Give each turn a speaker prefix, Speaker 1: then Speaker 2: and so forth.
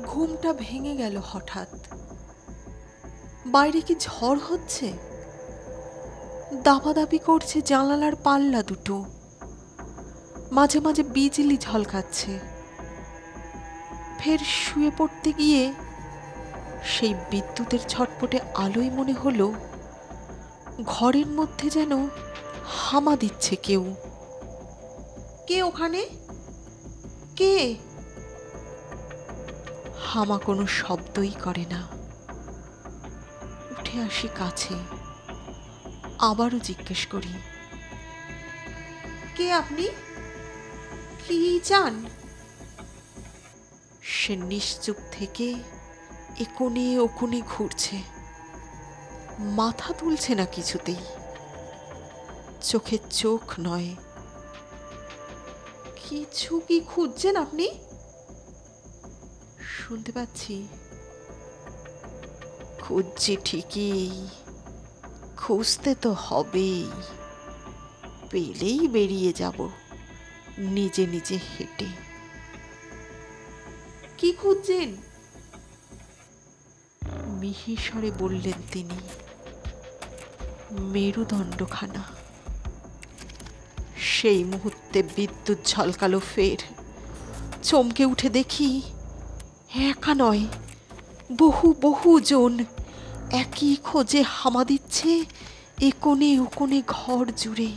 Speaker 1: ঘুমটা ভেঙে গেল হঠাৎ। বাইরে কি ঝড় হচ্ছে? দাপাদাপি করছে জানালার পাল্লা দুটো, মাঝে মাঝে বিজলি ঝলকাচ্ছে। ফের শুয়ে পড়তে গিয়ে সেই বিদ্যুতের ছটপটে আলোয় মনে হলো ঘরের মধ্যে যেন হামা দিচ্ছে কেউ। কে ওখানে? কে? হামা কোনো শব্দই করে না। উঠে আসি কাছে, আবারও জিজ্ঞেস করি, কে আপনি? কি চান? সে নিশ্চুপ থেকে একোণে ওকোণে ঘুরছে, মাথা তুলছে না কিছুতেই, চোখে চোখ নয়। কিছু কি খুঁজছেন আপনি? শুনতে পাচ্ছি, খুঁজছি ঠিকই, খুঁজতে তো হবেই, পেলেই বেরিয়ে যাব নিজে নিজে হেঁটে। কি খুঁজছেন? মিহিস্বরে বললেন তিনি। মেরুদণ্ডখানা। সেই মুহূর্তে বিদ্যুৎ ঝলকালো ফের। চমকে উঠে দেখি, একা নয়, বহু বহু জন একই খোঁজে হামা দিচ্ছে একোণে ওকোণে ঘর জুড়ে।